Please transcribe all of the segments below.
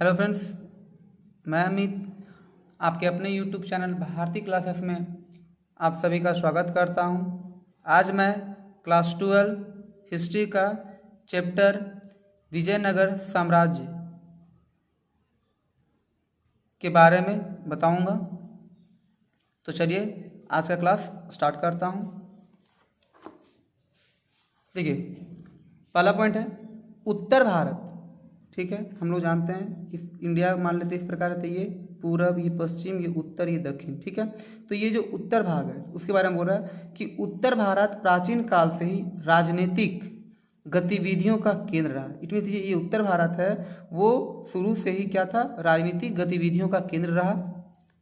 Hello friends, मैं अमित आपके अपने यूट्यूब चैनल भारती क्लासेस में आप सभी का स्वागत करता हूं। आज मैं क्लास 12 हिस्ट्री का चैप्टर विजयनगर साम्राज्य के बारे में बताऊंगा। तो चलिए आज का क्लास स्टार्ट करता हूं। देखिए, पहला पॉइंट है उत्तर भारत। ठीक है, हम लोग जानते हैं कि इंडिया मान लेते हैं इस प्रकार है, तो ये पूरब, ये पश्चिम, ये उत्तर, ये दक्षिण। ठीक है, तो ये जो उत्तर भाग है उसके बारे में बोल रहा है कि उत्तर भारत प्राचीन काल से ही राजनीतिक गतिविधियों का केंद्र रहा। इट मीन्स ये उत्तर भारत है वो शुरू से ही क्या था, राजनीतिक गतिविधियों का केंद्र रहा।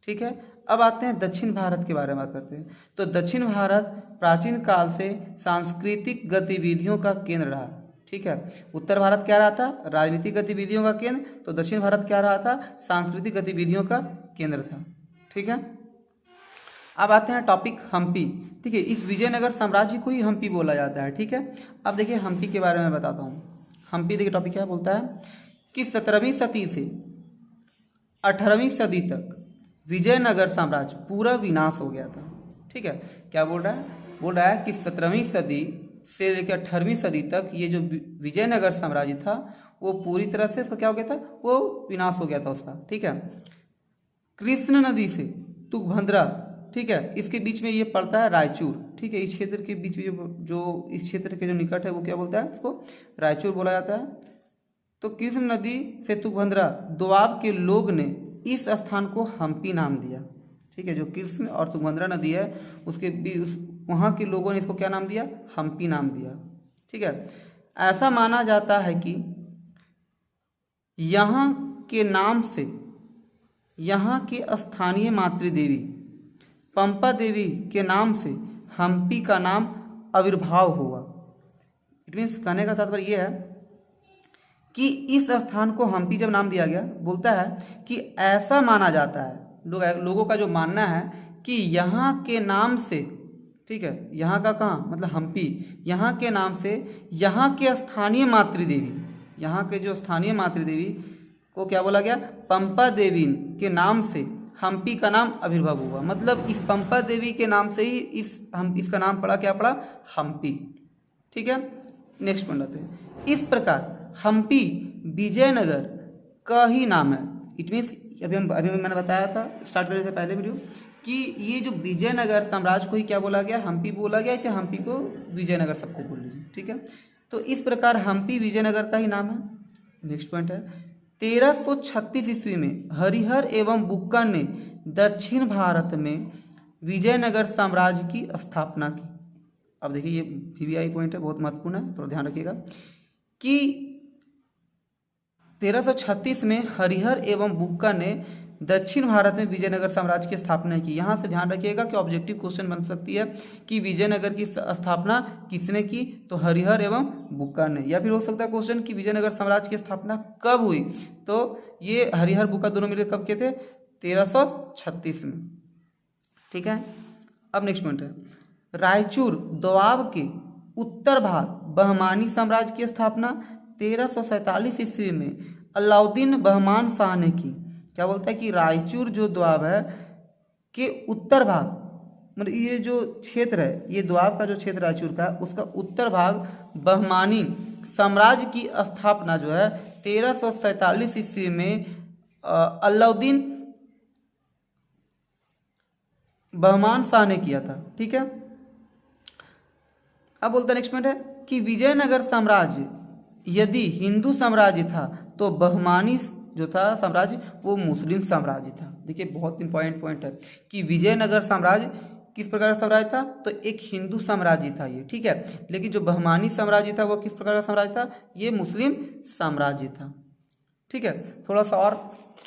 ठीक है, अब आते हैं दक्षिण भारत के बारे में बात करते हैं। तो दक्षिण भारत प्राचीन काल से सांस्कृतिक गतिविधियों का केंद्र रहा। ठीक है, उत्तर भारत क्या रहा था, राजनीतिक गतिविधियों का केंद्र, तो दक्षिण भारत क्या रहा था, सांस्कृतिक गतिविधियों का केंद्र था। ठीक है, अब आते हैं टॉपिक हम्पी। ठीक है, इस विजयनगर साम्राज्य को ही हम्पी बोला जाता है। ठीक है, अब देखिए हम्पी के बारे में बताता हूँ। हम्पी देखिए टॉपिक क्या बोलता है कि 17वीं सदी से 18वीं सदी तक विजयनगर साम्राज्य पूरा विनाश हो गया था। ठीक है, क्या बोल रहा है कि 17वीं सदी से लेकर 18वीं सदी तक ये जो विजयनगर साम्राज्य था वो पूरी तरह से इसका क्या हो गया था, वो विनाश हो गया था उसका। ठीक है, कृष्ण नदी से तुंगभद्रा, ठीक है, इसके बीच में ये पड़ता है रायचूर। ठीक है, इस क्षेत्र के बीच में जो इस क्षेत्र के जो निकट है वो क्या बोलता है, इसको रायचूर बोला जाता है। तो कृष्ण नदी से तुंगभद्रा दोआब के लोग ने इस स्थान को हम्पी नाम दिया। ठीक है, जो कृष्ण और तुंगभद्रा नदी है उसके वहाँ के लोगों ने इसको क्या नाम दिया, हम्पी नाम दिया। ठीक है, ऐसा माना जाता है कि यहाँ के नाम से यहाँ के स्थानीय मातृदेवी पंपा देवी के नाम से हम्पी का नाम आविर्भाव हुआ। इट मीन्स कहने का तात्पर्य यह है कि इस स्थान को हम्पी जब नाम दिया गया, बोलता है कि ऐसा माना जाता है, लोगों का जो मानना है कि यहाँ के नाम से, ठीक है, यहाँ का कहाँ मतलब हम्पी, यहाँ के नाम से यहाँ के स्थानीय मातृदेवी, यहाँ के जो स्थानीय मातृदेवी को क्या बोला गया, पंपा देवी के नाम से हम्पी का नाम आविर्भाव हुआ। मतलब इस पंपा देवी के नाम से ही इसका नाम पड़ा, क्या पड़ा, हम्पी। ठीक है, नेक्स्ट पॉइंट आते हैं। इस प्रकार हम्पी विजयनगर का ही नाम है। इट मीन्स अभी मैंने बताया था स्टार्ट करने से पहले वीडियो कि ये जो विजयनगर साम्राज्य को ही क्या बोला गया, हम्पी बोला गया, चाहे हम्पी को विजयनगर सबको बोल लीजिए। ठीक है, तो इस प्रकार हम्पी विजयनगर का ही नाम है। नेक्स्ट पॉइंट है 1336 ईस्वी में हरिहर एवं बुक्कन ने दक्षिण भारत में विजयनगर साम्राज्य की स्थापना की। अब देखिए ये वीवीआई पॉइंट है, बहुत महत्वपूर्ण है, थोड़ा ध्यान रखिएगा कि 1336 में हरिहर एवं बुक्कन ने दक्षिण भारत में विजयनगर साम्राज्य की स्थापना की। यहाँ से ध्यान रखिएगा कि ऑब्जेक्टिव क्वेश्चन बन सकती है कि विजयनगर की स्थापना किसने की, तो हरिहर एवं बुक्कन ने। या फिर हो सकता है क्वेश्चन कि विजयनगर साम्राज्य की स्थापना कब हुई, तो ये हरिहर बुक्कन दोनों मिलकर कब के थे, 1336 में। ठीक है, अब नेक्स्ट पॉइंट है रायचूर दोआब के उत्तर भाग बहमानी साम्राज्य की स्थापना 1347 ईस्वी में अलाउद्दीन बहमान शाह ने की। क्या बोलता है कि रायचूर जो दोआब है के उत्तर भाग, मतलब ये जो क्षेत्र है, ये दोआब का जो क्षेत्र रायचूर का, उसका उत्तर भाग बहमानी साम्राज्य की स्थापना जो है 1347 ईस्वी में अलाउद्दीन बहमान शाह ने किया था। ठीक है, अब बोलता है नेक्स्ट पॉइंट है कि विजयनगर साम्राज्य यदि हिंदू साम्राज्य था तो बहमानी जो था साम्राज्य वो मुस्लिम साम्राज्य था। देखिए बहुत इंपॉर्टेंट पॉइंट है कि विजयनगर साम्राज्य किस प्रकार का साम्राज्य था, तो एक हिंदू साम्राज्य था ये। ठीक है, लेकिन जो बहमानी साम्राज्य था वो किस प्रकार का साम्राज्य था, ये मुस्लिम साम्राज्य था। ठीक है, थोड़ा सा और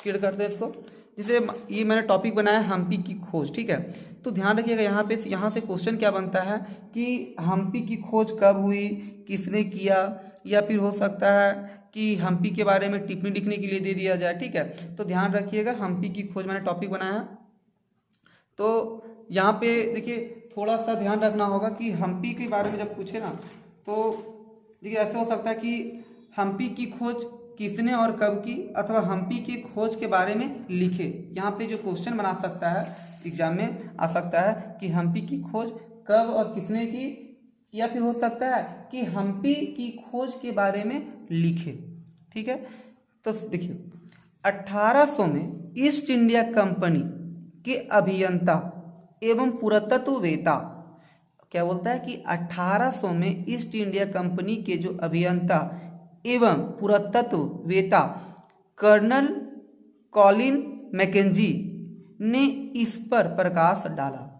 क्लियर करते हैं इसको। जैसे ये मैंने टॉपिक बनाया हम्पी की खोज। ठीक है, तो ध्यान रखिएगा यहाँ से क्वेश्चन क्या बनता है कि हम्पी की खोज कब हुई, किसने किया, या फिर हो सकता है कि हम्पी के बारे में टिप्पणी लिखने के लिए दे दिया जाए। ठीक है, तो ध्यान रखिएगा हम्पी की खोज मैंने टॉपिक बनाया। तो यहाँ पे देखिए थोड़ा सा ध्यान रखना होगा कि हम्पी के बारे में जब पूछे ना, तो देखिए ऐसा हो सकता है कि हम्पी की खोज किसने और कब की अथवा हम्पी की खोज के बारे में लिखे। यहाँ पे जो क्वेश्चन बना सकता है एग्जाम में आ सकता है कि हम्पी की खोज कब और किसने की, या फिर हो सकता है कि हम्पी की खोज के बारे में लिखे। ठीक है, तो देखिए 1800 में ईस्ट इंडिया कंपनी के अभियंता एवं पुरातत्ववेता, क्या बोलता है कि 1800 में ईस्ट इंडिया कंपनी के जो अभियंता एवं पुरातत्ववेता कर्नल कॉलिन मैकेंजी ने इस पर प्रकाश डाला।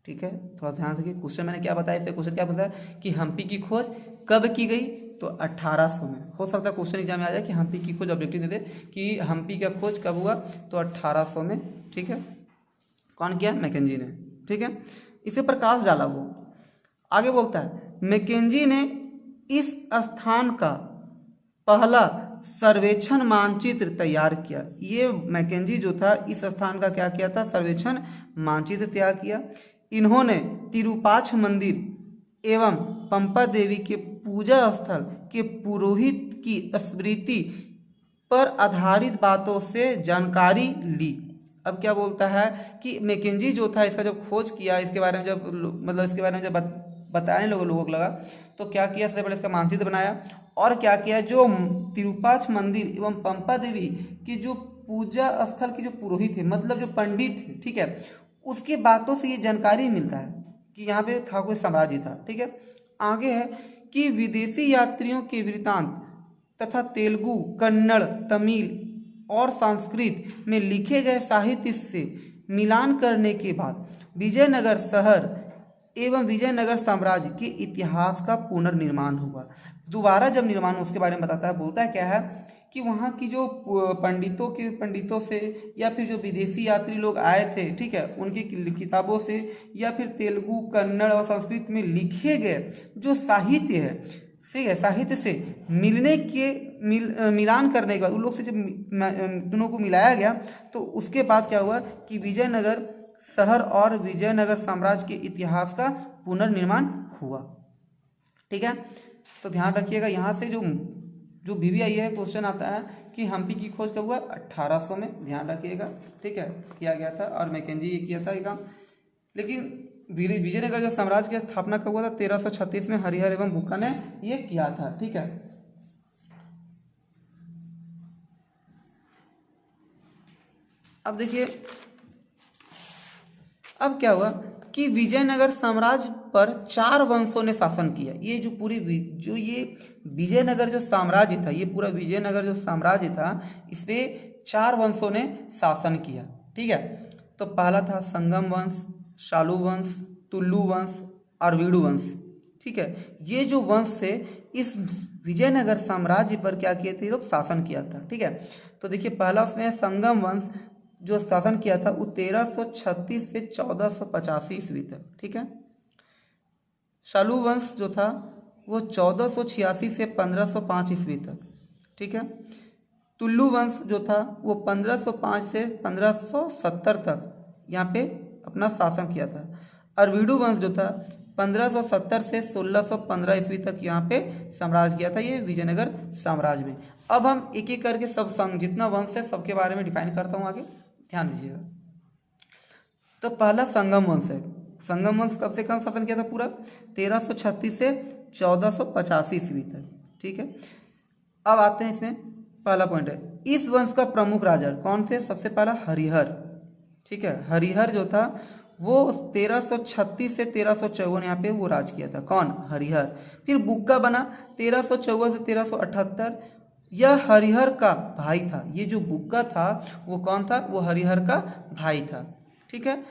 ठीक है, थोड़ा ध्यान रखिए, क्वेश्चन मैंने क्या बताया, इससे क्वेश्चन क्या बताया कि हम्पी की खोज कब की गई, तो 1800 में। हो सकता है क्वेश्चन एग्जाम में आ जाए कि हम्पी की खोज ऑब्जेक्टिव दे दे कि हम्पी का खोज कब हुआ, तो 1800 में। ठीक है, कौन किया, मैकेंजी ने। ठीक है, इसे प्रकाश डाला वो। आगे बोलता है मैकेंजी ने इस स्थान का पहला सर्वेक्षण मानचित्र तैयार किया। ये मैकेंजी जो था इस स्थान का क्या किया था, सर्वेक्षण मानचित्र तैयार किया। इन्होंने तिरुपाछ मंदिर एवं पंपा देवी के पूजा स्थल के पुरोहित की स्मृति पर आधारित बातों से जानकारी ली। अब क्या बोलता है कि मैकेंजी जो था इसका जब खोज किया, इसके बारे में जब मतलब इसके बारे में जब बताने लोगों को लगा, तो क्या किया, सबसे पहले इसका मानचित्र बनाया और क्या किया, जो तिरुपाछ मंदिर एवं पंपा देवी की जो पूजा स्थल के जो पुरोहित थे, मतलब जो पंडित थे, ठीक है, उसके बातों से ये जानकारी मिलता है कि यहाँ पे था कोई साम्राज्य था। ठीक है, आगे है कि विदेशी यात्रियों के वृत्तांत तथा तेलुगु, कन्नड़, तमिल और संस्कृत में लिखे गए साहित्य से मिलान करने के बाद विजयनगर शहर एवं विजयनगर साम्राज्य के इतिहास का पुनर्निर्माण हुआ। दोबारा जब निर्माण उसके बारे में बताता है, बोलता है क्या है कि वहाँ की जो पंडितों से या फिर जो विदेशी यात्री लोग आए थे, ठीक है, उनकी किताबों से या फिर तेलुगु, कन्नड़ और संस्कृत में लिखे गए जो साहित्य है, ठीक है, साहित्य से मिलान करने के बाद उन लोग से जब दोनों को मिलाया गया, तो उसके बाद क्या हुआ कि विजयनगर शहर और विजयनगर साम्राज्य के इतिहास का पुनर्निर्माण हुआ। ठीक है, तो ध्यान रखिएगा, यहाँ से जो VVI है क्वेश्चन आता है कि हम्पी की खोज कब हुआ, 1800 में, ध्यान रखिएगा। ठीक है, किया गया था और मैकेंजी ये किया था ये काम। लेकिन विजयनगर जो साम्राज्य की स्थापना कब हुआ था, 1336 में हरिहर एवं बुक्का ने ये किया था। ठीक है, अब देखिए अब क्या हुआ कि विजयनगर साम्राज्य पर 4 वंशों ने शासन किया। ये जो पूरी ये विजयनगर जो साम्राज्य था, ये पूरा विजयनगर जो साम्राज्य था, इस पे 4 वंशों ने शासन किया। ठीक है, तो पहला था संगम वंश, शालू वंश, तुल्लु वंश, अरविडु वंश। ठीक है, ये जो वंश थे इस विजयनगर साम्राज्य पर क्या किए थे, लोग शासन किया था। ठीक है, तो देखिए पहला उसमें संगम वंश जो शासन किया था वो 1336 से 1485 ईस्वी तक। ठीक है, शालू वंश जो था वो 1486 से 1505 ईस्वी तक। ठीक है, तुल्लु वंश जो था वो 1505 से 1570 तक यहाँ पे अपना शासन किया था। अरविडु वंश जो था 1570 से 1615 ईस्वी तक यहाँ पे साम्राज्य किया था, ये विजयनगर साम्राज्य में। अब हम एक एक करके सब जितना वंश है सबके बारे में डिफाइन करता हूँ, आगे ध्यान दीजिएगा। तो पहला संगम वंश है। संगम वंश कब से कब शासन किया था, पूरा 1336 से 1485 ईस्वी तक। ठीक है, अब आते हैं इसमें पहला पॉइंट है, इस वंश का प्रमुख राजा कौन थे, सबसे पहला हरिहर। ठीक है, हरिहर जो था वो 1336 से 1354 यहाँ पे वो राज किया था, कौन, हरिहर। फिर बुक्का बना 1354 से 1378, यह हरिहर का भाई था। ये जो बुक्का था वो कौन था, वो हरिहर का भाई था। ठीक है,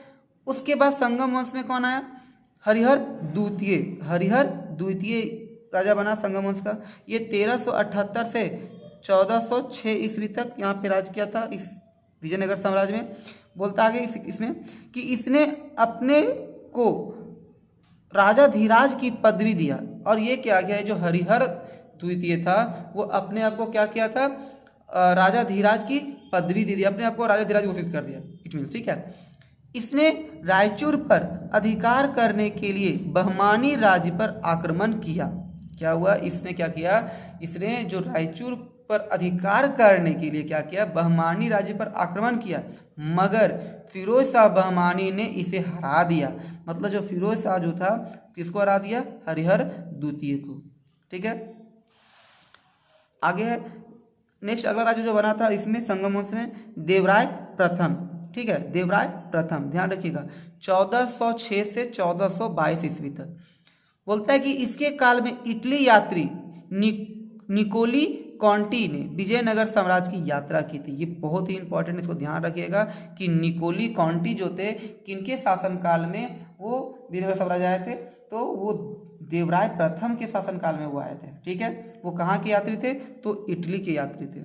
उसके बाद संगम वंश में कौन आया, हरिहर द्वितीय राजा बना संगम वंश का। ये 1378 से 1406 ईस्वी तक यहाँ पे राज किया था इस विजयनगर साम्राज्य में। बोलता आगे इसमें कि इसने अपने को राजा धीराज की पदवी दिया, और ये क्या किया है, जो हरिहर द्वितीय था वो अपने आप को क्या किया था, राजा धीराज की पदवी दे दिया, अपने आप को राजा धीराज घोषित कर दिया। इट मीन्स, ठीक है, इसने रायचूर पर अधिकार करने के लिए बहमानी राज्य पर आक्रमण किया। क्या हुआ, इसने क्या किया, इसने जो रायचूर पर अधिकार करने के लिए क्या किया, बहमानी राज्य पर आक्रमण किया, मगर फिरोज शाह बहमानी ने इसे हरा दिया। मतलब जो फिरोज शाह जो था किसको हरा दिया, हरिहर द्वितीय को। ठीक है, आगे है नेक्स्ट अगला राज्य जो बना था इसमें संगम वंश में देवराय प्रथम। ठीक है, देवराय प्रथम ध्यान रखिएगा 1406 से 1422 ईस्वी तक। बोलता है कि इसके काल में इटली यात्री निकोली कॉन्टी ने विजयनगर साम्राज्य की यात्रा की थी। ये बहुत ही इंपॉर्टेंट, इसको ध्यान रखिएगा कि निकोली कॉन्टी जो थे किनके शासनकाल में वो विजयनगर साम्राज्य आए थे, तो वो देवराय प्रथम के शासनकाल में वो आए थे। ठीक है, वो कहाँ के यात्री थे, तो इटली के यात्री थे।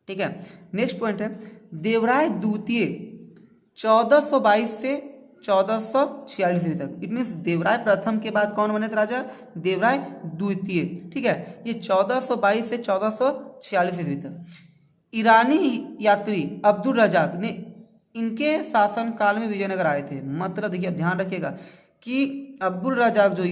ठीक है, नेक्स्ट पॉइंट है देवराय द्वितीय 1422 से 1446 ईस्वी तक। इट मीन्स देवराय प्रथम के बाद कौन बने थे राजा, देवराय द्वितीय। ठीक है, ये 1422 से 1446 ईस्वी तक। ईरानी यात्री अब्दुल रजाक ने इनके शासनकाल में विजयनगर आए थे। मतलब देखिए अब ध्यान रखिएगा कि अब्दुल रजाक जो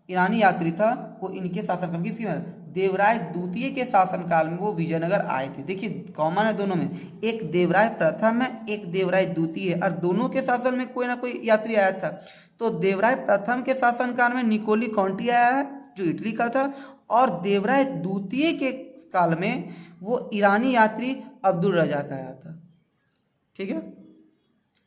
ईरानी यात्री था वो इनके शासनकाल में, किसकी देवराय द्वितीय के शासनकाल में वो विजयनगर आए थे। देखिए कॉमन है दोनों में, एक देवराय प्रथम है एक देवराय द्वितीय है, और दोनों के शासन में कोई ना कोई यात्री आया था। तो देवराय प्रथम के शासनकाल में निकोली कॉन्टी आया है जो इटली का था, और देवराय द्वितीय के काल में वो ईरानी यात्री अब्दुल रजाक आया था। ठीक है,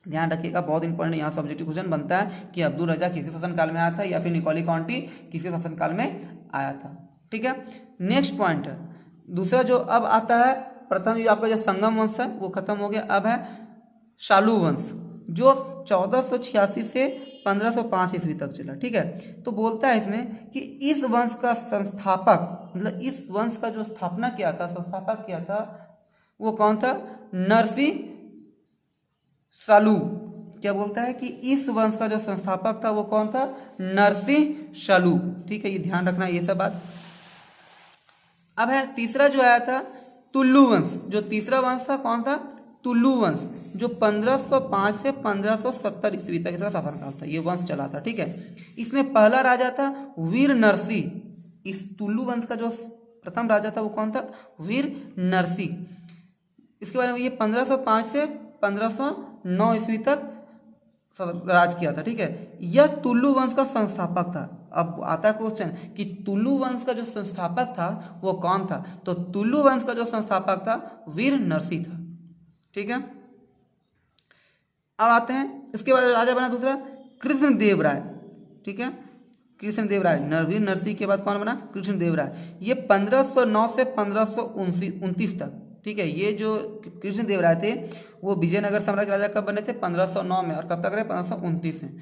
ध्यान रखिएगा बहुत इंपॉर्टेंट यहाँ सब्जेक्टिव क्वेश्चन बनता है कि अब्दुल रजाक किसके शासनकाल में आया था या फिर निकोली कॉन्टी किसके शासनकाल में आया था। ठीक है, नेक्स्ट पॉइंट है दूसरा जो अब आता है, प्रथम जो आपका जो संगम वंश है वो खत्म हो गया, अब है शालू वंश जो 1486 से 1505 ईस्वी तक चला। ठीक है, तो बोलता है इसमें कि इस वंश का संस्थापक, मतलब इस वंश का जो स्थापना किया था, संस्थापक किया था वो कौन था, नरसिंह शालू। क्या बोलता है कि इस वंश का जो संस्थापक था वो कौन था, नरसिंह शालू। ठीक है, ये ध्यान रखना ये सब बात। अब है तीसरा जो आया था तुल्लु वंश। जो तीसरा वंश था कौन था, तुल्लु वंश, जो 1505 से 1570 ईस्वी तक इसका शासनकाल था, ये वंश चला था। ठीक है, इसमें पहला राजा था वीर नरसिंह। इस तुल्लु वंश का जो प्रथम राजा था वो कौन था, वीर नरसिंह। इसके बारे में ये 1505 से 1509 ईस्वी तक राज किया था। ठीक है, यह तुल्लु वंश का संस्थापक था। अब आता है क्वेश्चन कि तुल्लु वंश का जो संस्थापक था वो कौन था, तो तुल्लु वंश का जो संस्थापक था वीर नरसिंह था। ठीक है, अब आते हैं इसके बाद राजा बना दूसरा कृष्णदेवराय। ठीक है, कृष्णदेवराय, वीर नरसिंह के बाद कौन बना, कृष्णदेवराय। ये 1509 से 1529 तक। ठीक है, ये जो कृष्णदेवराय थे वो विजयनगर साम्राज्य के राजा कब बने थे, 1509 में, और कब तक रहे, 1529 में।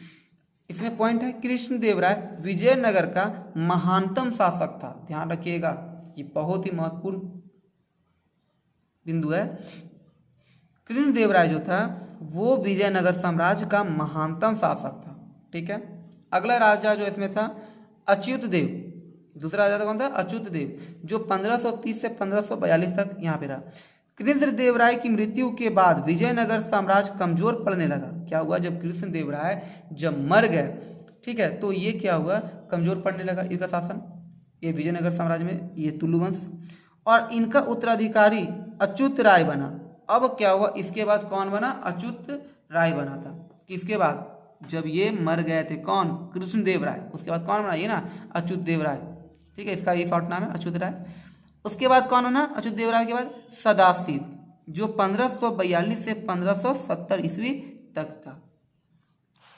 इसमें पॉइंट है कृष्णदेवराय विजयनगर का महानतम शासक था। ध्यान रखिएगा ये बहुत ही महत्वपूर्ण बिंदु है। कृष्णदेवराय जो था वो विजयनगर साम्राज्य का महानतम शासक था। ठीक है, अगला राजा जो इसमें था अच्युत देव। दूसरा राजा था कौन था, अच्युत देव, जो 1530 से 1542 तक यहाँ पे रहा। कृष्णदेवराय की मृत्यु के बाद विजयनगर साम्राज्य कमजोर पड़ने लगा। क्या हुआ, जब कृष्णदेवराय जब मर गए, ठीक है, तो ये क्या हुआ, कमजोर पड़ने लगा इनका शासन, ये विजयनगर साम्राज्य में, ये तुलु वंश, और इनका उत्तराधिकारी अच्युत राय बना। अब क्या हुआ, इसके बाद कौन बना, अच्युत राय बना था। किसके बाद, जब ये मर गए थे, कौन, कृष्णदेवराय, उसके बाद कौन बना, ये ना अच्युत देवराय। ठीक है, इसका ये शॉर्ट नाम है अच्युत राय। उसके बाद कौन बना, अच्युत देवराय के बाद सदाशिव, जो 1542 से 1570 ईस्वी तक था।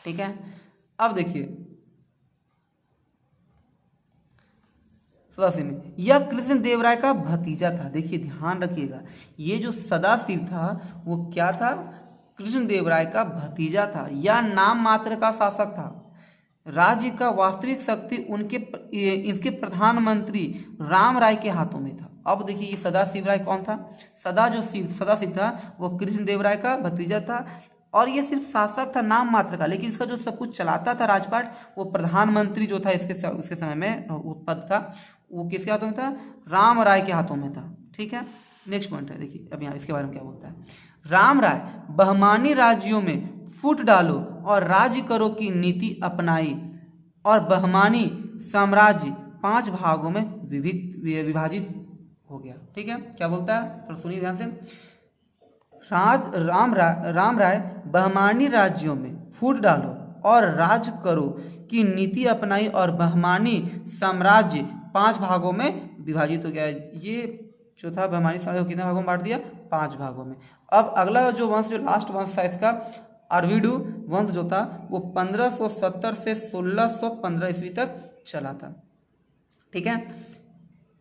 ठीक है, अब देखिए सदाशिव में यह कृष्णदेवराय का भतीजा था। देखिए ध्यान रखिएगा, ये जो सदाशिव था वो क्या था, कृष्णदेवराय का भतीजा था, या नाम मात्र का शासक था। राज्य का वास्तविक शक्ति इनके प्रधानमंत्री राम राय के हाथों में था। अब देखिए ये सदाशिव राय कौन था, सदाशिव था वो कृष्णदेवराय का भतीजा था, और ये सिर्फ शासक था नाम मात्र का, लेकिन इसका जो सब कुछ चलाता था राजपाट, वो प्रधानमंत्री जो था इसके समय में वो पद था, वो किसके हाथों में था, राम राय के हाथों में था। ठीक है, नेक्स्ट पॉइंट है, देखिए अब यहाँ इसके बारे में क्या बोलता है। राम राय बहमानी राज्यों में फूट डालो और राज्य करो की नीति अपनाई, और बहमानी साम्राज्य 5 भागों में विभाजित हो गया। ठीक है, क्या बोलता है तो सुनिए ध्यान से। राम राय बहमानी राज्यों में फूट डालो और राज करो की नीति अपनाई और बहमानी साम्राज्य 5 भागों में विभाजित हो गया। ये जो था बहमानी साम्राज्य को कितने भागों में बांट दिया? 5 भागों में। अब अगला जो वंश, जो लास्ट वंश था इसका, अरविडु वंश जो था वो 1570 से 1615 ईस्वी तक चला था। ठीक है,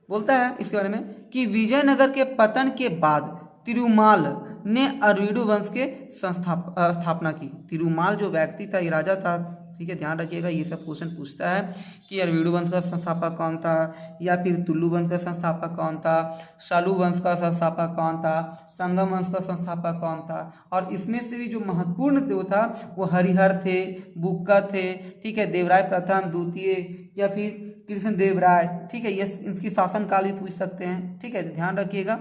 बोलता है इसके बारे में कि विजयनगर के पतन के बाद तिरुमाल ने अरविडु वंश के स्थापना की। तिरुमाल जो व्यक्ति था, ये राजा था। ठीक है, ध्यान रखिएगा, ये सब क्वेश्चन पूछता है कि अरविडु वंश का संस्थापक कौन था, या फिर तुल्लु वंश का संस्थापक कौन था, शालू वंश का संस्थापक कौन था, संगम वंश का संस्थापक कौन था। और इसमें से भी जो महत्वपूर्ण जो था वो हरिहर थे, बुक्का थे। ठीक है, देवराय प्रथम, द्वितीय, या फिर कृष्ण देव राय। ठीक है, ये इनकी शासनकाल भी पूछ सकते हैं। ठीक है, ध्यान रखिएगा।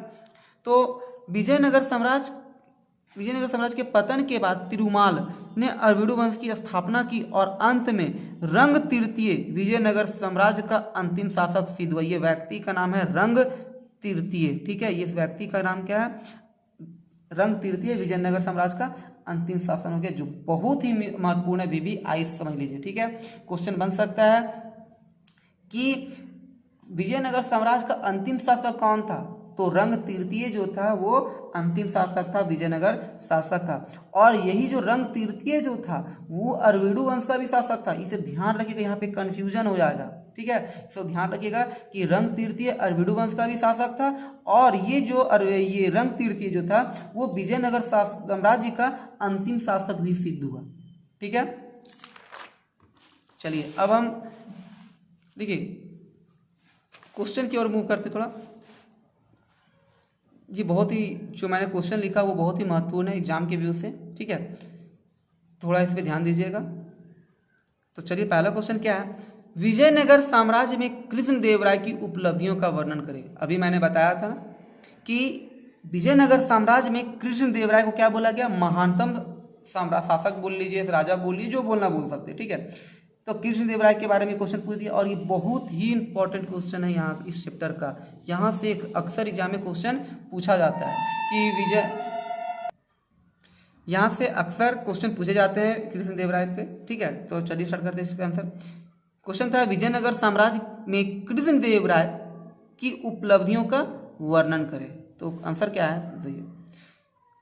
तो विजयनगर साम्राज्य के पतन के बाद तिरुमाल ने अरविडु वंश की स्थापना की और अंत में रंग तृतीय विजयनगर साम्राज्य का अंतिम शासक सिद्ध हुआ। ये व्यक्ति का नाम है रंग तृतीय। ठीक है, इस व्यक्ति का नाम क्या है? रंग तृतीय विजयनगर साम्राज्य का अंतिम शासन हो गया, जो बहुत ही महत्वपूर्ण है। VVI समझ लीजिए। ठीक है, क्वेश्चन बन सकता है कि विजयनगर साम्राज्य का अंतिम शासक कौन था? तो रंग तृतीय जो था वो अंतिम शासक था, विजयनगर शासक का। और यही जो रंग तृतीय जो था वो अरविडु वंश का भी शासक था। इसे ध्यान रखिएगा, यहाँ पे कंफ्यूजन हो जाएगा। ठीक है, तो ध्यान रखिएगा कि रंग तृतीय अरविडु वंश का भी शासक था, और ये रंग तृतीय जो था वो विजयनगर साम्राज्य का अंतिम शासक भी सिद्ध हुआ। ठीक है, चलिए अब हम देखिए क्वेश्चन की ओर मूव करते थोड़ा। ये बहुत ही, जो मैंने क्वेश्चन लिखा वो बहुत ही महत्वपूर्ण है एग्जाम के व्यू से। ठीक है, थोड़ा इस पे ध्यान दीजिएगा। तो चलिए पहला क्वेश्चन क्या है? विजयनगर साम्राज्य में कृष्णदेवराय की उपलब्धियों का वर्णन करें। अभी मैंने बताया था कि विजयनगर साम्राज्य में कृष्णदेवराय को क्या बोला गया? महानतम शासक बोल लीजिए, राजा बोल लीजिए, जो बोलना बोल सकते। ठीक है, तो कृष्णदेवराय के बारे में क्वेश्चन पूछ दिया, और ये बहुत ही इंपॉर्टेंट क्वेश्चन है यहाँ इस चैप्टर का। यहाँ से एक अक्सर एग्जाम में क्वेश्चन पूछा जाता है कि यहाँ से अक्सर क्वेश्चन पूछे जाते हैं कृष्णदेवराय पे। ठीक है, तो चलिए स्टार्ट करते हैं इसका आंसर। क्वेश्चन था विजयनगर साम्राज्य में कृष्णदेवराय की उपलब्धियों का वर्णन करें। तो आंसर क्या है?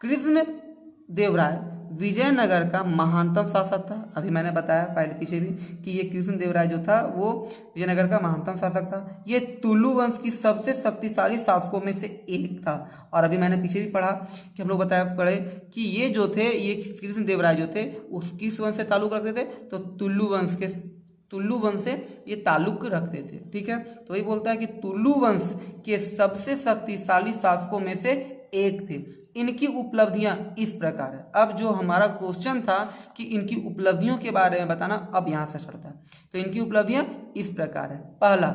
कृष्णदेवराय विजयनगर का महानतम शासक था। अभी मैंने बताया पहले पीछे भी कि ये कृष्णदेवराय जो था वो विजयनगर का महानतम शासक था। ये तुलु वंश की सबसे शक्तिशाली शासकों में से एक था। और अभी मैंने पीछे भी पढ़ा कि हम लोग पढ़े कि ये जो थे, ये कृष्णदेवराय जो थे उस किस वंश से ताल्लुक रखते थे? तो तुलु वंश से ये ताल्लुक रखते थे। ठीक है, तो ये बोलता है कि तुलु वंश के सबसे शक्तिशाली शासकों में से एक थे। इनकी उपलब्धियां इस प्रकार है। अब जो हमारा क्वेश्चन था कि इनकी उपलब्धियों के बारे में बताना, अब यहां से चलता है। तो इनकी उपलब्धियां इस प्रकार है। पहला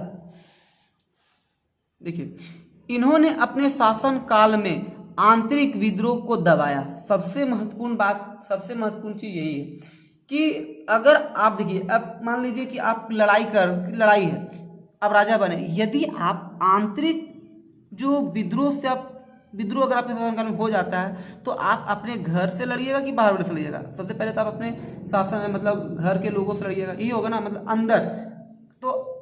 देखिए, इन्होंने अपने शासन काल में आंतरिक विद्रोह को दबाया। सबसे महत्वपूर्ण चीज यही है कि अगर आप देखिए, अब मान लीजिए कि आप लड़ाई है, अब राजा बने, यदि आप आंतरिक जो विद्रोह अगर आपके शासनकाल में हो जाता है तो आप अपने घर से लड़िएगा कि बाहर से लड़िएगा? सबसे पहले तो आप अपने शासन मतलब घर के लोगों से लड़िएगा, यही होगा ना, मतलब अंदर। तो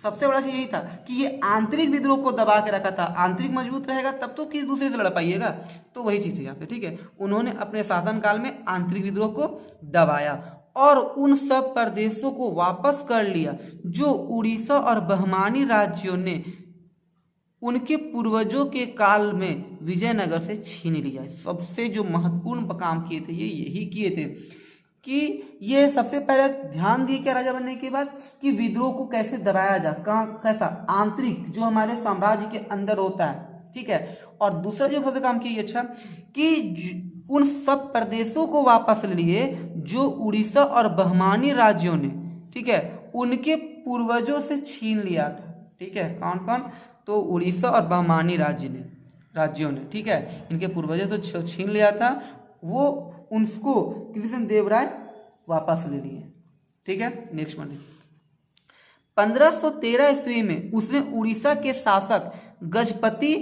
सबसे बड़ा चीज यही था कि ये आंतरिक विद्रोह को दबा के रखा था। आंतरिक मजबूत रहेगा तब तो किसी दूसरे से लड़ पाइएगा। तो वही चीज है यहाँ पे। ठीक है, उन्होंने अपने शासनकाल में आंतरिक विद्रोह को दबाया और उन सब प्रदेशों को वापस कर लिया जो उड़ीसा और बहमानी राज्यों ने उनके पूर्वजों के काल में विजयनगर से छीन लिया। सबसे जो महत्वपूर्ण काम किए थे ये यही किए थे कि ये सबसे पहले ध्यान दिए क्या राजा बनने के बाद कि विद्रोह को कैसे दबाया जाए, कैसा आंतरिक जो हमारे साम्राज्य के अंदर होता है। ठीक है, और दूसरा जो सबसे काम किया अच्छा कि उन सब प्रदेशों को वापस लिए जो उड़ीसा और बहमानी राज्यों ने, ठीक है, उनके पूर्वजों से छीन लिया था। ठीक है, कौन कौन? तो उड़ीसा और बहमानी राज्यों ने, ठीक है, इनके पूर्वजों तो छीन लिया था, वो उनको कृष्णदेवराय वापस ले लिए। ठीक है, नेक्स्ट वन देखिए। 1513 ईस्वी में उसने उड़ीसा के शासक गजपति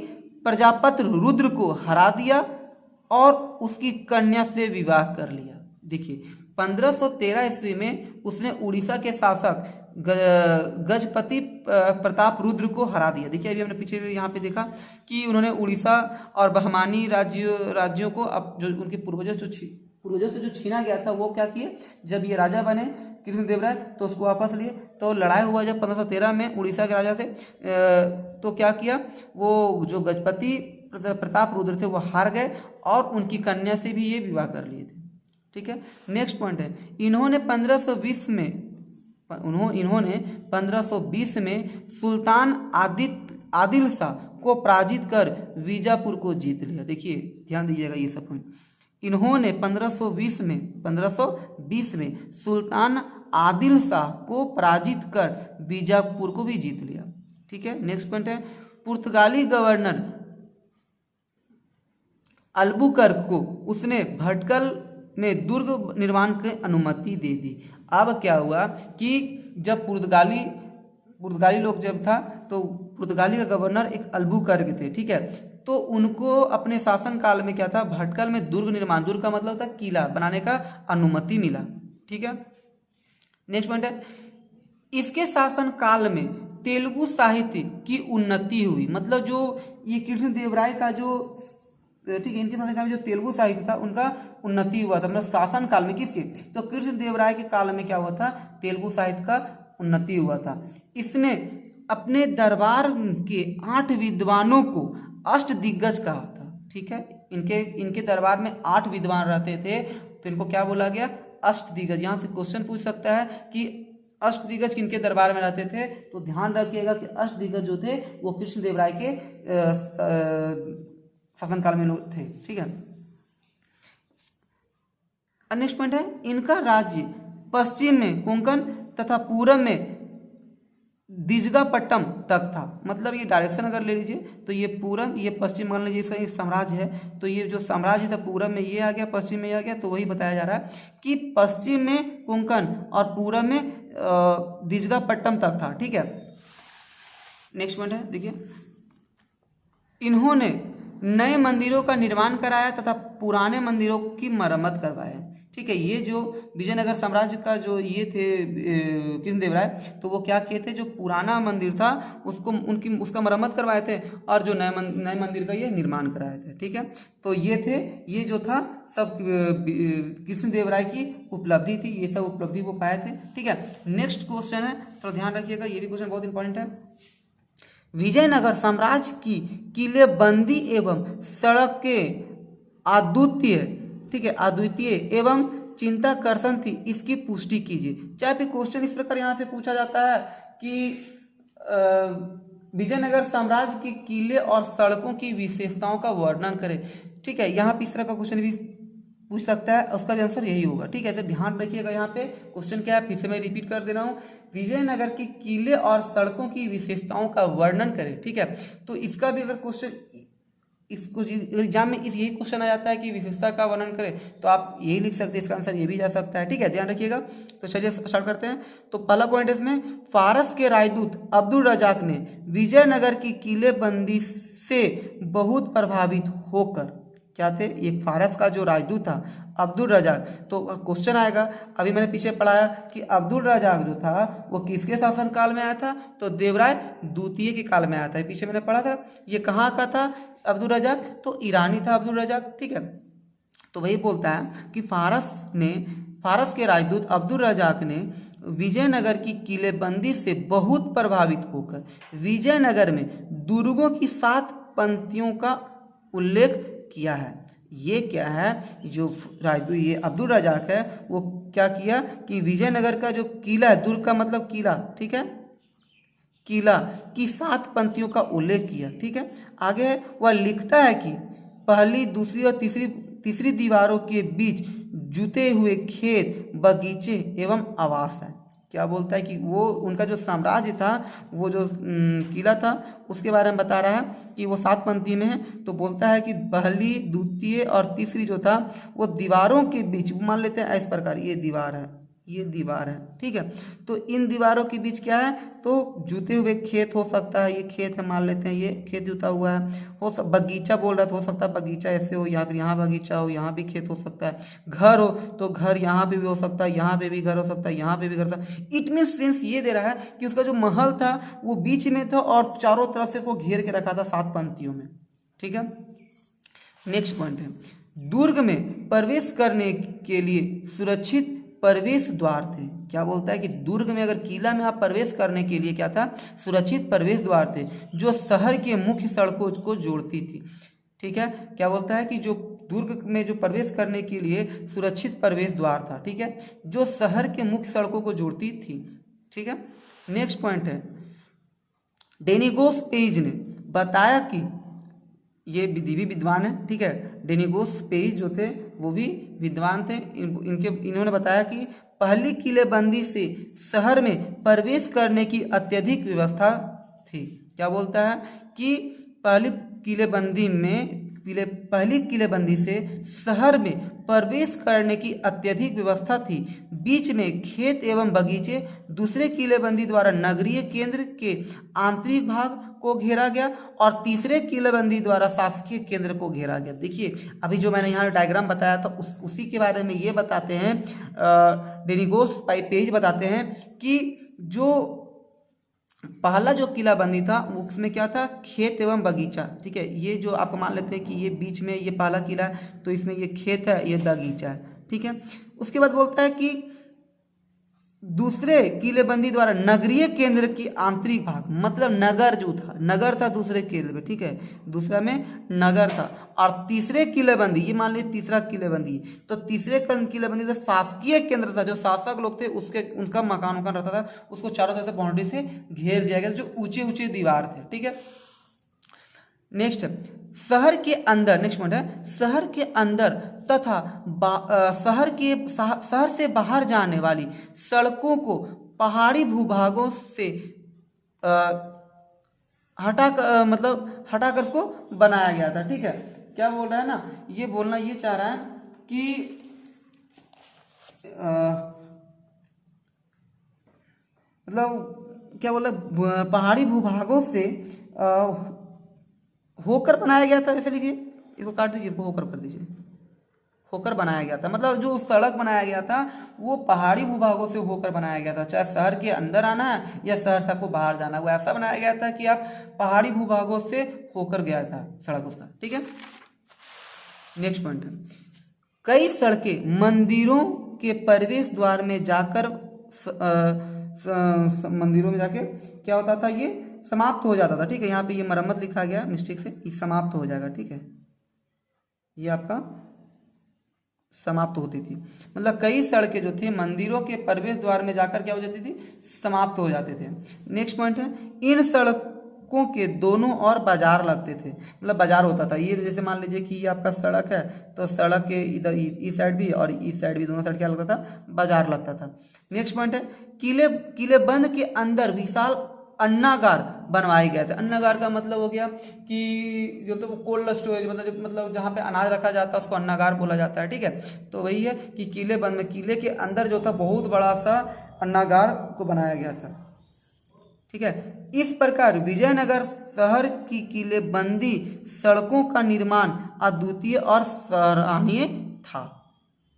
प्रजापति रुद्र को हरा दिया और उसकी कन्या से विवाह कर लिया। देखिए 1513 ईस्वी में उसने उड़ीसा के शासक गजपति प्रताप रुद्र को हरा दिया। देखिए अभी हमने पीछे यहाँ पे देखा कि उन्होंने उड़ीसा और बहमानी राज्यों को अब जो उनके पूर्वजों से जो छीना गया था वो क्या किए, जब ये राजा बने कृष्णदेवराय तो उसको वापस लिए। तो लड़ाई हुआ जब 1513 में उड़ीसा के राजा से, तो क्या किया, वो जो गजपति प्रताप रुद्र थे वो हार गए और उनकी कन्या से भी ये विवाह कर लिए थे। ठीक है, नेक्स्ट पॉइंट है, इन्होंने 1520 में सुल्तान आदिल शाह को पराजित कर बीजापुर को जीत लिया। देखिए ध्यान दीजिएगा ये सब पॉइंट। इन्होंने 1520 में सुल्तान आदिल शाह को पराजित कर बीजापुर को भी जीत लिया। ठीक है, नेक्स्ट पॉइंट है, पुर्तगाली गवर्नर अल्बुकर्क को उसने भटकल में दुर्ग निर्माण की अनुमति दे दी। अब क्या हुआ कि जब पुर्तगाली लोग जब था तो पुर्तगाली का गवर्नर एक अल्बुकर्क थे। ठीक है, तो उनको अपने शासन काल में क्या था, भटकल में दुर्ग का मतलब था किला बनाने का अनुमति मिला। ठीक है, नेक्स्ट पॉइंट है, इसके शासन काल में तेलुगु साहित्य की उन्नति हुई। मतलब जो ये कृष्णदेवराय का जो, ठीक है, इनके शासन काल में जो तेलुगु साहित्य था उनका उन्नति हुआ था। मतलब शासन काल में किसके, तो कृष्णदेवराय के काल में क्या हुआ था, तेलुगु साहित्य का उन्नति हुआ था। इसने अपने दरबार के 8 विद्वानों को अष्टदिग्गज कहा था। ठीक है, इनके दरबार में 8 विद्वान रहते थे तो इनको क्या बोला गया, अष्टदिग्गज। यहाँ से क्वेश्चन पूछ सकता है कि अष्टदिग्गज किनके दरबार में रहते थे, तो ध्यान रखिएगा कि अष्टदिग्गज जो थे वो कृष्णदेवराय के शासनकाल में लोग थे। ठीक है, नेक्स्ट पॉइंट है, इनका राज्य पश्चिम में कोंकण तथा पूर्व में दिजगापट्टम तक था। मतलब ये डायरेक्शन अगर ले लीजिए तो ये पूरब, ये पश्चिम, मान लीजिए इसका एक साम्राज्य है तो ये जो साम्राज्य था पूरब में ये आ गया, पश्चिम में आ गया। तो वही बताया जा रहा है कि पश्चिम में कोंकण और पूरब में दिजगापट्टम तक था। ठीक है, नेक्स्ट पॉइंट है, देखिए इन्होंने नए मंदिरों का निर्माण कराया तथा पुराने मंदिरों की मरम्मत करवाया। ठीक है, ये जो विजयनगर साम्राज्य का जो ये थे कृष्णदेवराय, तो वो क्या किए थे, जो पुराना मंदिर था उसका मरम्मत करवाए थे और जो नए मंदिर का ये निर्माण कराए थे। ठीक है, तो ये जो था सब कृष्णदेवराय की उपलब्धि थी, ये सब उपलब्धि वो पाए थे। ठीक है, नेक्स्ट क्वेश्चन है, थोड़ा ध्यान रखिएगा, ये भी क्वेश्चन बहुत इंपॉर्टेंट है। विजयनगर साम्राज्य की किलेबंदी एवं सड़क के अद्वितीय, ठीक है, अद्वितीय एवं चिंताकर्षण थी, इसकी पुष्टि कीजिए। चाहे भी क्वेश्चन इस प्रकार यहाँ से पूछा जाता है कि विजयनगर साम्राज्य के किले और सड़कों की विशेषताओं का वर्णन करें। ठीक है, यहाँ पे इस तरह का क्वेश्चन भी पूछ सकता है, उसका भी आंसर यही होगा। ठीक है, तो ध्यान रखिएगा यहाँ पे क्वेश्चन क्या है, फिर से मैं रिपीट कर दे रहा हूँ, विजयनगर के किले और सड़कों की विशेषताओं का वर्णन करें। ठीक है, तो इसका भी अगर क्वेश्चन इसको एग्जाम में यही क्वेश्चन आ जाता है कि विशेषता का वर्णन करें, तो आप यही लिख सकते हैं, इसका आंसर ये भी जा सकता है। ठीक है, ध्यान रखिएगा। तो चलिए स्टार्ट करते हैं। तो पहला पॉइंट है इसमें, फारस के राजदूत अब्दुल रजाक ने विजयनगर की किलेबंदी से बहुत प्रभावित होकर, क्या थे, एक फारस का जो राजदूत था अब्दुल रजाक, तो क्वेश्चन आएगा, अभी मैंने पीछे पढ़ाया कि अब्दुल रजाक जो था वो किसके शासन काल में आया था, तो देवराय द्वितीय के काल में आया था। पीछे मैंने पढ़ा था, ये कहाँ का था अब्दुल रजाक, तो ईरानी था अब्दुल रजाक। ठीक है, तो वही बोलता है कि फारस के राजदूत अब्दुल रजाक ने विजयनगर की किलेबंदी से बहुत प्रभावित होकर विजयनगर में दुर्गों की 7 पंक्तियों का उल्लेख किया है। ये क्या है, जो राजदूत ये अब्दुल रजाक है वो क्या किया कि विजयनगर का जो किला है, दुर्ग का मतलब किला, ठीक है, किला की 7 पंक्तियों का उल्लेख किया। ठीक है, आगे है, वह लिखता है कि पहली, दूसरी और तीसरी दीवारों के बीच जुते हुए खेत, बगीचे एवं आवास है। क्या बोलता है कि वो उनका जो साम्राज्य था, वो जो किला था उसके बारे में बता रहा है कि वो 7 पंक्ति में है। तो बोलता है कि पहली, द्वितीय और तीसरी जो था वो दीवारों के बीच, मान लेते हैं इस प्रकार, ये दीवार है, ये दीवार है, ठीक है। तो इन दीवारों के बीच क्या है, तो जुते हुए खेत हो सकता है, ये खेत है मान लेते हैं, ये खेत जुता हुआ है, बगीचा बोल रहा था, हो सकता है बगीचा ऐसे हो, यहाँ यहाँ बगीचा हो, यहाँ भी खेत हो सकता है, घर हो तो घर यहाँ पे भी हो सकता है, यहाँ पे भी घर हो सकता है, यहाँ पे भी घर हो सकता है। इट मीन सेंस ये दे रहा है कि उसका जो महल था वो बीच में था और चारों तरफ से उसको घेर के रखा था 7 पंक्तियों में, ठीक है। नेक्स्ट पॉइंट है, दुर्ग में प्रवेश करने के लिए सुरक्षित प्रवेश द्वार थे। क्या बोलता है कि दुर्ग में, अगर किला में आप प्रवेश करने के लिए क्या था, सुरक्षित प्रवेश द्वार थे जो शहर के मुख्य सड़कों को जोड़ती थी, ठीक है। क्या बोलता है कि जो दुर्ग में जो प्रवेश करने के लिए सुरक्षित प्रवेश द्वार था, ठीक है, जो शहर के मुख्य सड़कों को जोड़ती थी, ठीक है। नेक्स्ट पॉइंट है, डेनिगोस पेज ने बताया कि ये भी विद्वान है, ठीक है। डेनिगोस पेज जो थे वो भी विद्वान थे। इन्होंने बताया कि पहली किलेबंदी से शहर में प्रवेश करने की अत्यधिक व्यवस्था थी। क्या बोलता है कि पहली किलेबंदी से शहर में प्रवेश करने की अत्यधिक व्यवस्था थी। बीच में खेत एवं बगीचे, दूसरे किलेबंदी द्वारा नगरीय केंद्र के आंतरिक भाग को घेरा गया और तीसरे किलेबंदी द्वारा शासकीय केंद्र को घेरा गया। देखिए अभी जो मैंने यहाँ डायग्राम बताया था उसी के बारे में ये बताते हैं, डेनिगोस पेज बताते हैं कि जो पहला जो किलाबंदी था उसमें क्या था, खेत एवं बगीचा, ठीक है। ये जो आप मान लेते हैं कि ये बीच में ये पहला किला है तो इसमें ये खेत है, ये बगीचा है, ठीक है। उसके बाद बोलता है कि दूसरे किलेबंदी द्वारा नगरीय केंद्र की आंतरिक भाग, मतलब नगर जो था, नगर था दूसरे केंद्र में, ठीक है, दूसरा में नगर था। और तीसरे किलेबंदी, ये मान लीजिए तीसरा किलेबंदी, तो तीसरे किलेबंदी तो शासकीय केंद्र था, जो शासक लोग थे उसके उनका मकान रहता था, उसको चारों तरफ से बाउंड्री से घेर दिया गया, जो ऊंचे ऊंचे दीवार थे, ठीक है। नेक्स्ट शहर के अंदर, नेक्स्ट पॉइंट है, शहर के अंदर तथा शहर से बाहर जाने वाली सड़कों को पहाड़ी भूभागों से हटाकर उसको बनाया गया था, ठीक है। क्या बोल रहा है ना, ये बोलना ये चाह रहा है कि मतलब क्या बोला, पहाड़ी भूभागों से होकर बनाया गया था, ऐसे लिखिए, इसको काट दीजिए, इसको होकर कर दीजिए, होकर बनाया गया था, मतलब जो सड़क बनाया गया था वो पहाड़ी भूभागों से होकर बनाया गया था। चाहे शहर के अंदर आना है या शहर से आपको बाहर जाना है, वो ऐसा बनाया गया था कि आप पहाड़ी भूभागों से होकर गया था सड़क उसका, ठीक है। नेक्स्ट पॉइंट है, कई सड़कें मंदिरों के प्रवेश द्वार में जाकर मंदिरों में जाके क्या होता था, ये समाप्त हो जाता था, ठीक है। यहाँ पे ये मरम्मत लिखा गया मिस्टेक से, ये समाप्त हो जाएगा, ठीक है, ये आपका समाप्त होती थी। मतलब कई सड़कें जो थी मंदिरों के प्रवेश द्वार में जाकर क्या हो जाती थी, समाप्त हो जाते थे। नेक्स्ट पॉइंट है, इन सड़कों के दोनों ओर बाजार लगते थे, मतलब बाजार होता था। ये जैसे मान लीजिए कि ये आपका सड़क है तो सड़क के इधर इस साइड भी और इस साइड भी, दोनों साइड क्या लगता था, बाजार लगता था। नेक्स्ट पॉइंट है, किलेबंद के अंदर विशाल अन्नागार बनवाए गए थे। अन्नागार का मतलब हो गया कि जो तो कोल्ड स्टोरेज, मतलब जहाँ पे अनाज रखा जाता है उसको अन्नागार बोला जाता है, ठीक है। तो वही है कि किलेबंद में, किले के अंदर जो था बहुत बड़ा सा अन्नागार को बनाया गया था, ठीक है। इस प्रकार विजयनगर शहर की किलेबंदी सड़कों का निर्माण अद्वितीय और सराहनीय था,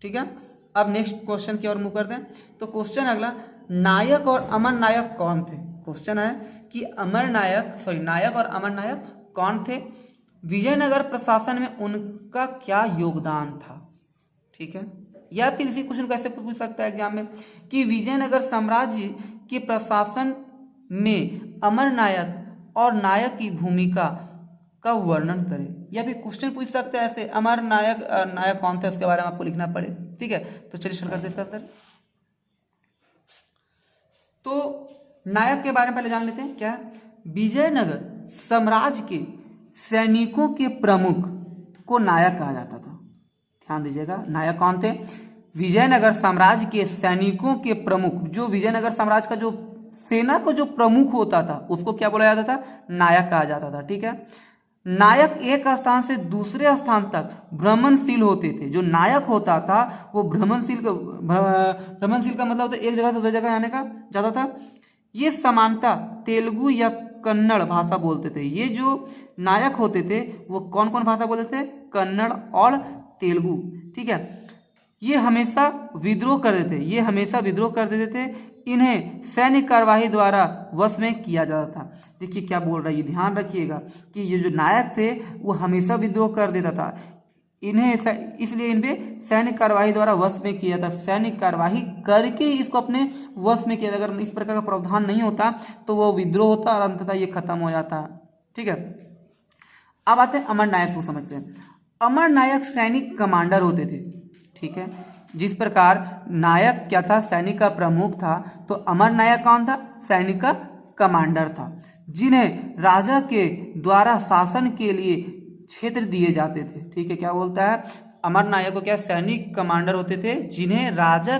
ठीक है। अब नेक्स्ट क्वेश्चन की ओर मूव करते हैं। तो क्वेश्चन अगला, नायक और अमर नायक कौन थे। क्वेश्चन है कि नायक और अमर नायक कौन थे, विजयनगर प्रशासन में उनका क्या योगदान था, ठीक है। या फिर इसी क्वेश्चन को ऐसे पूछ सकता है एग्जाम में कि विजयनगर साम्राज्य के प्रशासन में अमर नायक और नायक की भूमिका का वर्णन करें। या फिर क्वेश्चन पूछ सकते हैं ऐसे, अमर नायक कौन थे, उसके बारे में आपको लिखना पड़े, ठीक है। तो चलिए शुरू करते हैं इसका आंसर। तो नायक के बारे में पहले जान लेते हैं। क्या, विजयनगर साम्राज्य के सैनिकों के प्रमुख को नायक कहा जाता था। ध्यान दीजिएगा, नायक कौन थे, विजयनगर साम्राज्य के सैनिकों के प्रमुख, जो विजयनगर साम्राज्य का जो सेना को जो प्रमुख होता था उसको क्या बोला जाता था, नायक कहा जाता था, ठीक है। नायक एक स्थान से दूसरे स्थान तक भ्रमणशील होते थे। जो नायक होता था वो भ्रमणशील का मतलब होता है एक जगह से दूसरी जगह जाने का जाता था। ये समानता तेलुगु या कन्नड़ भाषा बोलते थे। ये जो नायक होते थे वो कौन कौन भाषा बोलते थे? कन्नड़ और तेलुगु। ठीक है, ये हमेशा विद्रोह कर देते थे। इन्हें सैन्य कार्यवाही द्वारा वश में किया जाता था। देखिए क्या बोल रहा है, ये ध्यान रखिएगा कि ये जो नायक थे वो हमेशा विद्रोह कर देता था। इसलिए इन पे सैन्य कार्यवाही द्वारा वश में किया जाता। सैन्य कार्यवाही करके इसको अपने वश में किया जाता। अगर इस प्रकार का प्रावधान नहीं होता तो वो विद्रोह होता और अंततः ये खत्म हो जाता। ठीक है, अब आते हैं अमर नायक को समझते हैं। अमर नायक सैनिक कमांडर होते थे। ठीक है, जिस प्रकार नायक क्या था? सैनिक का प्रमुख था। तो अमर नायक कौन था? सैनिक का कमांडर था, जिन्हें राजा के द्वारा शासन के लिए क्षेत्र दिए जाते थे। ठीक है, क्या बोलता है? अमर नायक को क्या? सैनिक कमांडर होते थे जिन्हें राजा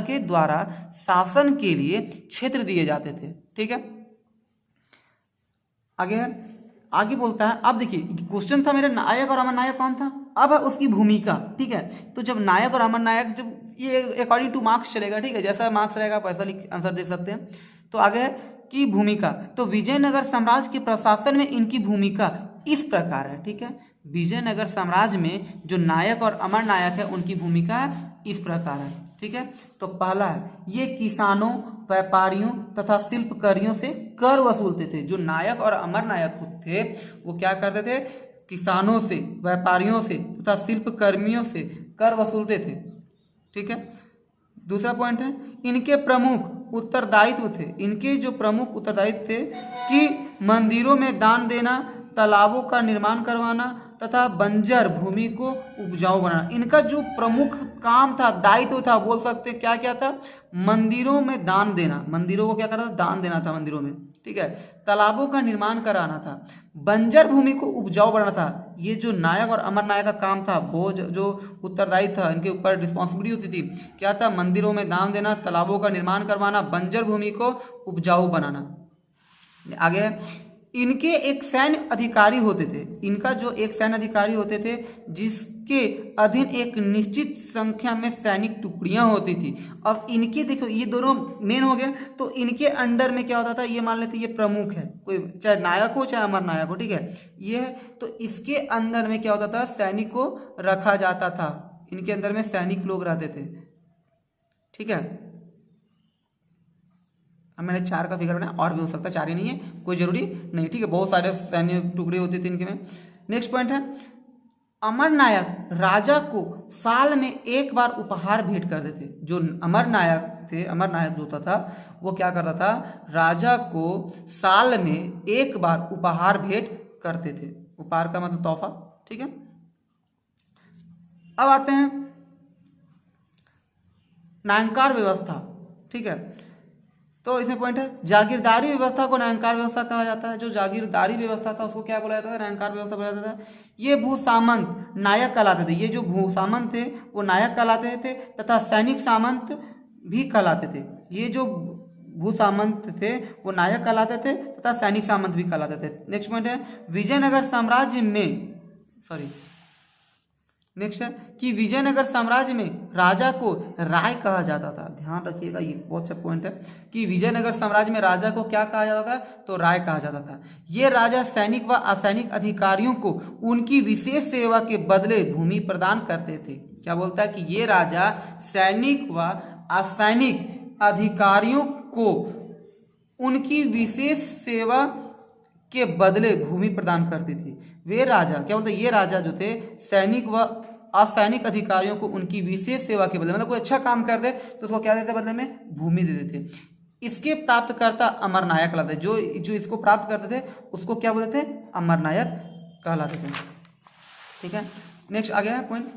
के द्वारा शासन के लिए क्षेत्र दिए जाते थे। ठीक है, आगे बोलता है। अब देखिए क्वेश्चन था मेरे, नायक और अमर नायक कौन था? अब है उसकी भूमिका। ठीक है, तो जब नायक और अमर नायक, जब ये अकॉर्डिंग टू मार्क्स चलेगा। ठीक है, जैसा मार्क्स रहेगा आप ऐसा आंसर दे सकते हैं। तो आगे है कि भूमिका, तो विजयनगर साम्राज्य के प्रशासन में इनकी भूमिका इस प्रकार है। ठीक है, विजयनगर साम्राज्य में जो नायक और अमर नायक है उनकी भूमिका इस प्रकार है। ठीक है, तो पहला है ये किसानों, व्यापारियों तथा शिल्पकारियों से कर वसूलते थे। जो नायक और अमर नायक थे वो क्या करते थे? किसानों से, व्यापारियों से तथा शिल्पकर्मियों से कर वसूलते थे। ठीक है, दूसरा पॉइंट है इनके प्रमुख उत्तरदायित्व थे। इनके जो प्रमुख उत्तरदायित्व थे कि मंदिरों में दान देना, तालाबों का निर्माण करवाना तथा बंजर भूमि को उपजाऊ बनाना। इनका जो प्रमुख काम था, दायित्व था, बोल सकते क्या क्या था? मंदिरों में दान देना, मंदिरों को क्या करना था? दान देना था मंदिरों में। ठीक है, तालाबों का निर्माण कराना था, बंजर भूमि को उपजाऊ बनाना था। ये जो नायक और अमर नायक का काम था, वो जो उत्तरदायित्व था, इनके ऊपर रिस्पॉन्सिबिलिटी होती थी, क्या था? मंदिरों में दान देना, तालाबों का निर्माण करवाना, बंजर भूमि को उपजाऊ बनाना। आगे इनके एक सैन्य अधिकारी होते थे। इनका जो एक सैन्य अधिकारी होते थे जिसके अधीन एक निश्चित संख्या में सैनिक टुकड़ियां होती थी। अब इनके देखो ये दोनों मेन हो गए, तो इनके अंडर में क्या होता था? ये मान लेते ये प्रमुख है, कोई चाहे नायक हो चाहे अमर नायक हो। ठीक है, ये है, तो इसके अंदर में क्या होता था? सैनिक को रखा जाता था। इनके अंदर में सैनिक लोग रहते थे। ठीक है, अब मैंने 4 का फिगर बनाया, और भी हो सकता है, 4 ही नहीं है, कोई जरूरी नहीं। ठीक है, बहुत सारे सैन्य टुकड़े होते थे इनके में। नेक्स्ट पॉइंट है अमर नायक राजा को साल में एक बार उपहार भेंट करते थे। जो अमर नायक थे, अमर नायक जो होता था वो क्या करता था? राजा को साल में एक बार उपहार भेंट करते थे। उपहार का मतलब तोहफा। ठीक है, अब आते हैं न्यायकार व्यवस्था। ठीक है, तो इसमें पॉइंट है जागीरदारी व्यवस्था को न्यायकार व्यवस्था कहा जाता है। जो जागीरदारी व्यवस्था था उसको क्या बोला जाता था? न्यायकार व्यवस्था बोला जाता था। ये भूसामंत नायक कहलाते थे। ये जो भूसामंत थे वो नायक कहलाते थे तथा सैनिक सामंत भी कहलाते थे। ये जो भूसामंत थे वो नायक कहलाते थे तथा सैनिक सामंत भी कहलाते थे। नेक्स्ट पॉइंट है विजयनगर साम्राज्य में नेक्स्ट है कि विजयनगर साम्राज्य में राजा को राय कहा जाता था। ध्यान रखिएगा, ये बहुत अच्छा पॉइंट है कि विजयनगर साम्राज्य में राजा को क्या कहा जाता था? तो राय कहा जाता था। ये राजा सैनिक व असैनिक अधिकारियों को उनकी विशेष सेवा के बदले भूमि प्रदान करते थे। क्या बोलता है? कि ये राजा सैनिक व असैनिक अधिकारियों को उनकी विशेष सेवा के बदले भूमि प्रदान करती थी। वे राजा क्या बोलते? ये राजा जो थे सैनिक व असैनिक अधिकारियों को उनकी विशेष सेवा के बदले, मतलब कोई अच्छा काम कर दे तो उसको क्या देते? बदले में भूमि दे देते। इसके प्राप्तकर्ता अमर नायक कहलाते। जो इसको प्राप्त करते थे उसको क्या बोलते थे? अमर नायक कहलाते थे। ठीक है, नेक्स्ट आ गया पॉइंट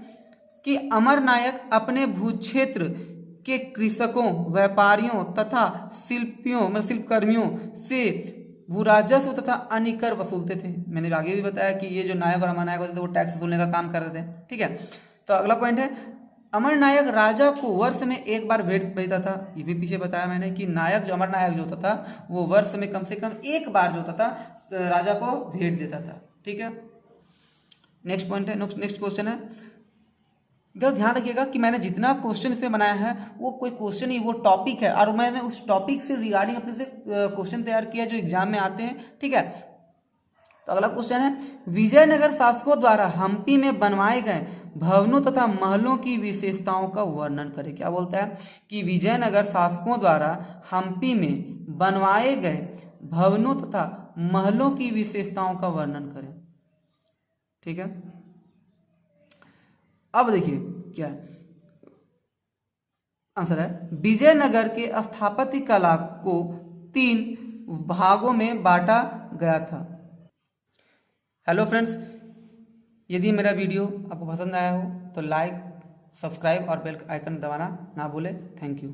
कि अमर नायक अपने भूक्षेत्र के कृषकों, व्यापारियों तथा शिल्पियों मतलब शिल्पकर्मियों से भूराजस्व तथा अन्य कर वसूलते थे। मैंने आगे भी बताया कि ये जो नायक और अमर नायक होते थे वो टैक्स वसूलने का काम करते थे। ठीक है, तो अगला पॉइंट है अमर नायक राजा को वर्ष में एक बार भेंट भेजता था। ये भी पीछे बताया मैंने कि नायक जो अमर नायक जो होता था वो वर्ष में कम से कम एक बार जो होता था राजा को भेंट देता था। ठीक है, नेक्स्ट पॉइंट है, नेक्स्ट क्वेश्चन है। इधर ध्यान रखिएगा कि मैंने जितना क्वेश्चन इसमें बनाया है वो कोई क्वेश्चन नहीं, वो टॉपिक है, और मैंने उस टॉपिक से रिगार्डिंग अपने से क्वेश्चन तैयार किया जो एग्जाम में आते हैं। ठीक है, तो अगला क्वेश्चन है, विजयनगर शासकों द्वारा हम्पी में बनवाए गए भवनों तथा महलों की विशेषताओं का वर्णन करें। क्या बोलता है कि विजयनगर शासकों द्वारा हम्पी में बनवाए गए भवनों तथा महलों की विशेषताओं का वर्णन करें। ठीक है, अब देखिए क्या है आंसर है, विजयनगर के स्थापत्य कला को 3 भागों में बांटा गया था। हेलो फ्रेंड्स, यदि मेरा वीडियो आपको पसंद आया हो तो लाइक, सब्सक्राइब और बेल आइकन दबाना ना भूलें। Thank you.